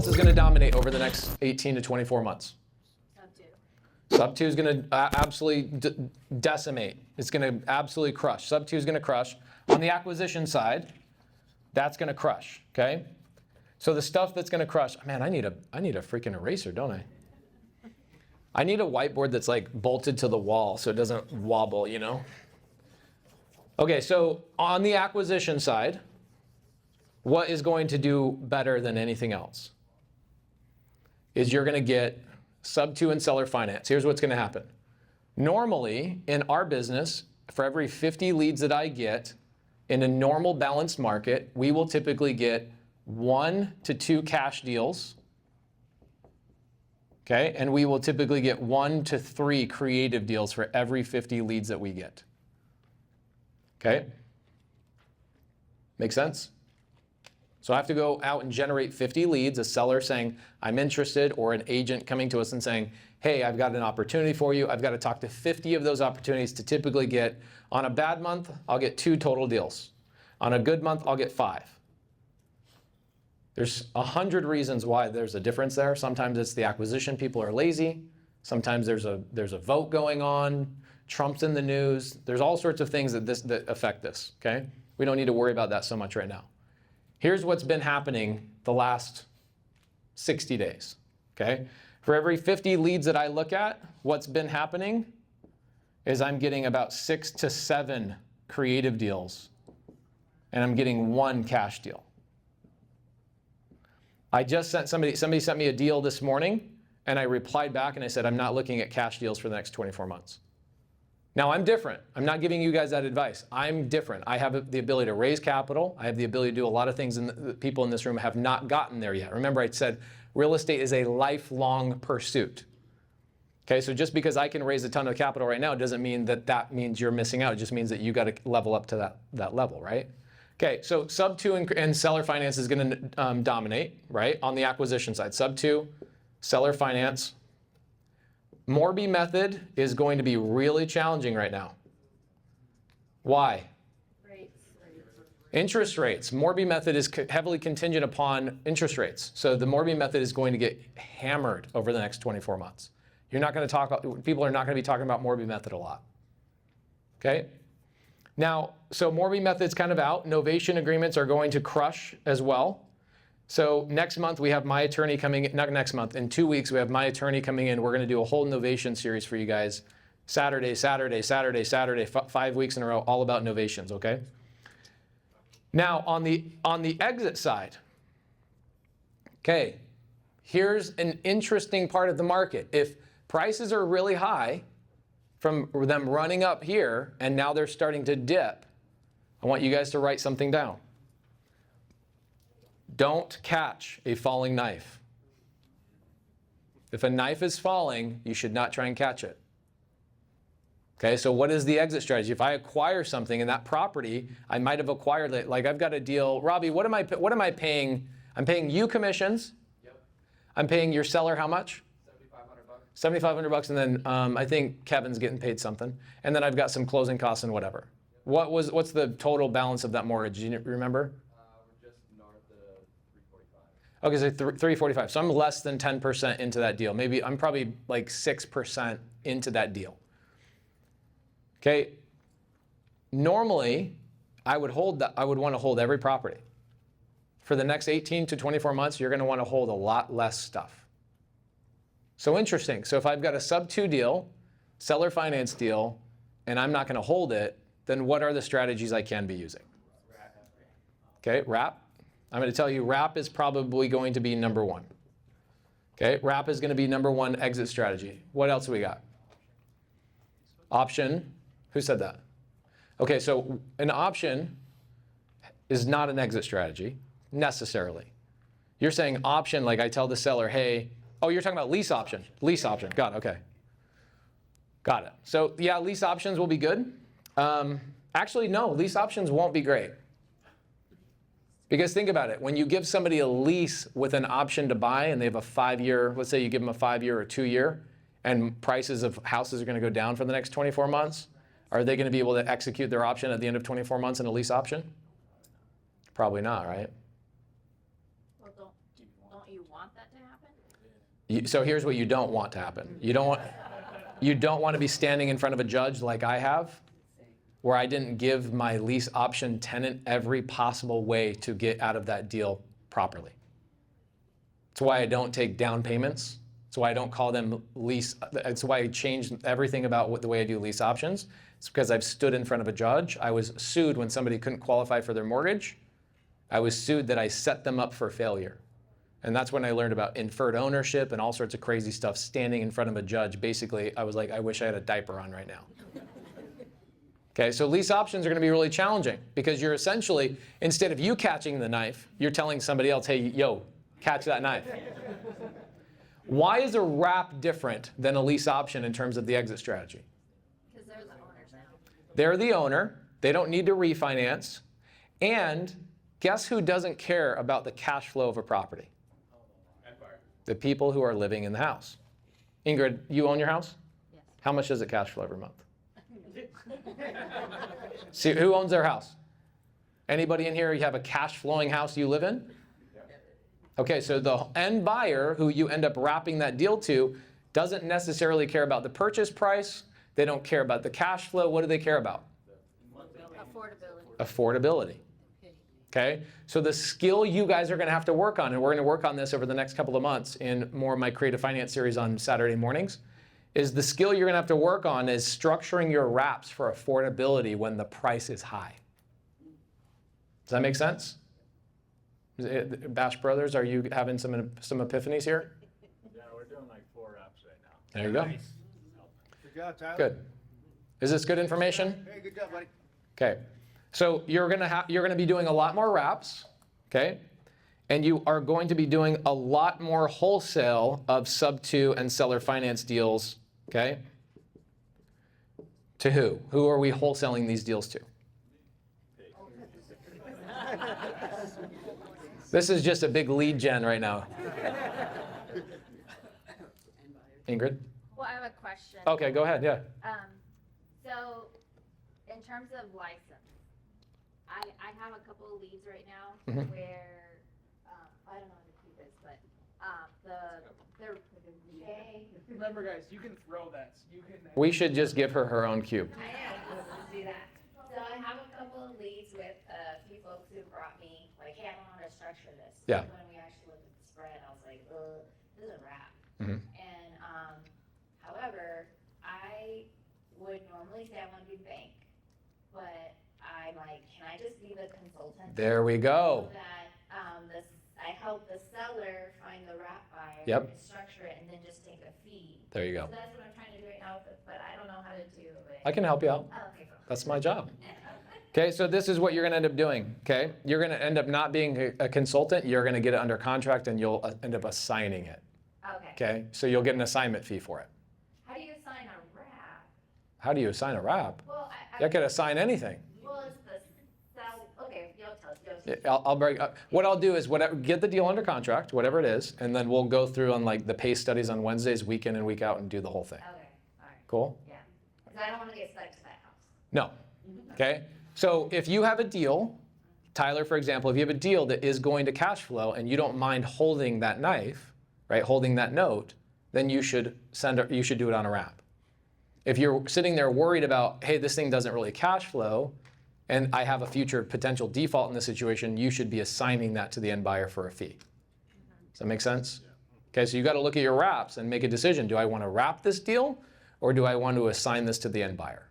else is going to dominate over the next 18 to 24 months? Subto. Sub 2 is going to absolutely decimate. It's going to absolutely crush. Sub 2 is going to crush. On the acquisition side, that's going to crush, okay? So the stuff that's going to crush, man, I need a freaking eraser, don't I? I need a whiteboard that's like bolted to the wall so it doesn't wobble, you know? Okay, so on the acquisition side, what is going to do better than anything else is you're going to get sub 2 and seller finance. Here's what's going to happen. Normally, in our business, for every 50 leads that I get in a normal balanced market, we will typically get 1 to 2 cash deals. Okay, and we will typically get 1 to 3 creative deals for every 50 leads that we get. Okay? Make sense? So I have to go out and generate 50 leads, a seller saying, I'm interested, or an agent coming to us and saying, hey, I've got an opportunity for you. I've got to talk to 50 of those opportunities to typically get, on a bad month, I'll get 2 total deals. On a good month, I'll get 5. There's 100 reasons why there's a difference there. Sometimes it's the acquisition, people are lazy. Sometimes there's a vote going on. Trump's in the news. There's all sorts of things that affect this, okay? We don't need to worry about that so much right now. Here's what's been happening the last 60 days, okay? For every 50 leads that I look at, what's been happening is I'm getting about 6 to 7 creative deals, and I'm getting 1 cash deal. I just sent somebody sent me a deal this morning, and I replied back and I said, I'm not looking at cash deals for the next 24 months. Now, I'm different. I'm not giving you guys that advice. I'm different. I have the ability to raise capital. I have the ability to do a lot of things that people in this room have not gotten there yet. Remember, I said real estate is a lifelong pursuit. Okay, so just because I can raise a ton of capital right now doesn't mean that means you're missing out. It just means that you got to level up to that level, right? Okay, so sub 2 and seller finance is going to dominate, right, on the acquisition side. Sub 2, seller finance. Morby Method is going to be really challenging right now. Why? Rates. Interest rates. Morby Method is heavily contingent upon interest rates. So the Morby Method is going to get hammered over the next 24 months. You're not going to talk, people are not going to be talking about Morby Method a lot. Okay? Now, so Morby Method's kind of out. Novation agreements are going to crush as well. So next month we have my attorney coming in, not next month, in 2 weeks we have my attorney coming in. We're going to do a whole novation series for you guys. Saturday, 5 weeks in a row, all about novations, okay? Now on the exit side, okay, here's an interesting part of the market. If prices are really high from them running up here and now they're starting to dip, I want you guys to write something down. Don't catch a falling knife. If a knife is falling, you should not try and catch it. Okay, so what is the exit strategy? If I acquire something in that property, I might have acquired it. Like I've got a deal. Robbie, what am I paying? I'm paying you commissions. Yep. I'm paying your seller how much? $7,500. $7,500, and then I think Kevin's getting paid something. And then I've got some closing costs and whatever. Yep. What's the total balance of that mortgage? Do you remember? We're just north of 345. Okay, so 345. So I'm less than 10% into that deal. Maybe I'm probably like 6% into that deal. Okay. Normally, I would want to hold every property. For the next 18 to 24 months, you're going to want to hold a lot less stuff. So interesting. So if I've got a sub 2 deal, seller finance deal, and I'm not going to hold it, then what are the strategies I can be using? Okay, wrap. I'm going to tell you wrap is probably going to be number 1. Okay, wrap is going to be number 1 exit strategy. What else do we got? Option. Who said that? Okay, so an option is not an exit strategy necessarily. You're saying option, like I tell the seller, hey, oh, you're talking about lease option. Lease option. Got it. Okay. Got it. So yeah, lease options will be good. Actually, no, lease options won't be great. Because think about it. When you give somebody a lease with an option to buy and they have a 5-year, let's say you give them a 5-year or 2-year, and prices of houses are going to go down for the next 24 months, are they going to be able to execute their option at the end of 24 months in a lease option? Probably not, right? Well, don't you want So here's what you don't want to happen. You don't want to be standing in front of a judge like I have, where I didn't give my lease option tenant every possible way to get out of that deal properly. That's why I don't take down payments. That's why I don't call them lease. That's why I changed everything about the way I do lease options. It's because I've stood in front of a judge. I was sued when somebody couldn't qualify for their mortgage. I was sued that I set them up for failure. And that's when I learned about inferred ownership and all sorts of crazy stuff standing in front of a judge. Basically, I was like, I wish I had a diaper on right now. Okay, so lease options are going to be really challenging because you're essentially, instead of you catching the knife, you're telling somebody else, hey, yo, catch that knife. Why is a wrap different than a lease option in terms of the exit strategy? Because they're the owners now. They're the owner. They don't need to refinance. And guess who doesn't care about the cash flow of a property? The people who are living in the house. Ingrid, you own your house? Yes. How much does it cash flow every month? See, who owns their house? Anybody in here, you have a cash flowing house you live in? Okay, so the end buyer who you end up wrapping that deal to doesn't necessarily care about the purchase price. They don't care about the cash flow. What do they care about? Affordability. Affordability. Okay, so the skill you guys are going to have to work on, and we're going to work on this over the next couple of months in more of my creative finance series on Saturday mornings, is the skill you're going to have to work on is structuring your wraps for affordability when the price is high. Does that make sense? Bash Brothers, are you having some epiphanies here? Yeah, we're doing like 4 wraps right now. There you go. Good job, Tyler. Good. Is this good information? Hey, good job, buddy. Okay. So you're gonna be doing a lot more wraps, okay? And you are going to be doing a lot more wholesale of Subto and seller finance deals, okay? To who? Who are we wholesaling these deals to? This is just a big lead gen right now. Ingrid? Well, I have a question. Okay, go ahead, yeah. So, in terms of license, I have a couple of leads right now Mhm. where, I don't know how to keep this, but, they're, yay. Remember, guys, you can throw that. You can. We should just give her her own cube. I am, let's do that. So I have a couple of leads with a few folks who brought me, like, hey, I don't know how to structure this. Yeah. When we actually looked at the spread, I was like, this is a wrap. Mhm. And, however, I would normally say I want to be the bank, but I'm like, can I just be the consultant? There we go. So that, I help the seller find the wrap buyer. Yep. And structure it and then just take a fee. There you go. So that's what I'm trying to do right now, but I don't know how to do it. I can help you out. Oh, okay, cool. That's my job. Okay, so this is what you're going to end up doing, okay? You're going to end up not being a consultant. You're going to get it under contract, and you'll end up assigning it, Okay. okay? So you'll get an assignment fee for it. How do you assign a wrap? How do you assign a wrap? Well, You could assign anything. well, it's the sell, okay, you'll tell us. Yeah, I'll break up. What I'll do is get the deal under contract, whatever it is, and then we'll go through on like the pay studies on Wednesdays, week in and week out, and do the whole thing. Okay, all right, Cool? yeah. Because I don't want to get stuck to that house. No. Okay? So if you have a deal, Tyler, for example, if you have a deal that is going to cash flow and you don't mind holding that knife, right, holding that note, then you should do it on a wrap. If you're sitting there worried about, hey, this thing doesn't really cash flow, and I have a future potential default in this situation, you should be assigning that to the end buyer for a fee. Does that make sense? Okay, so you got to look at your wraps and make a decision. Do I want to wrap this deal, or do I want to assign this to the end buyer?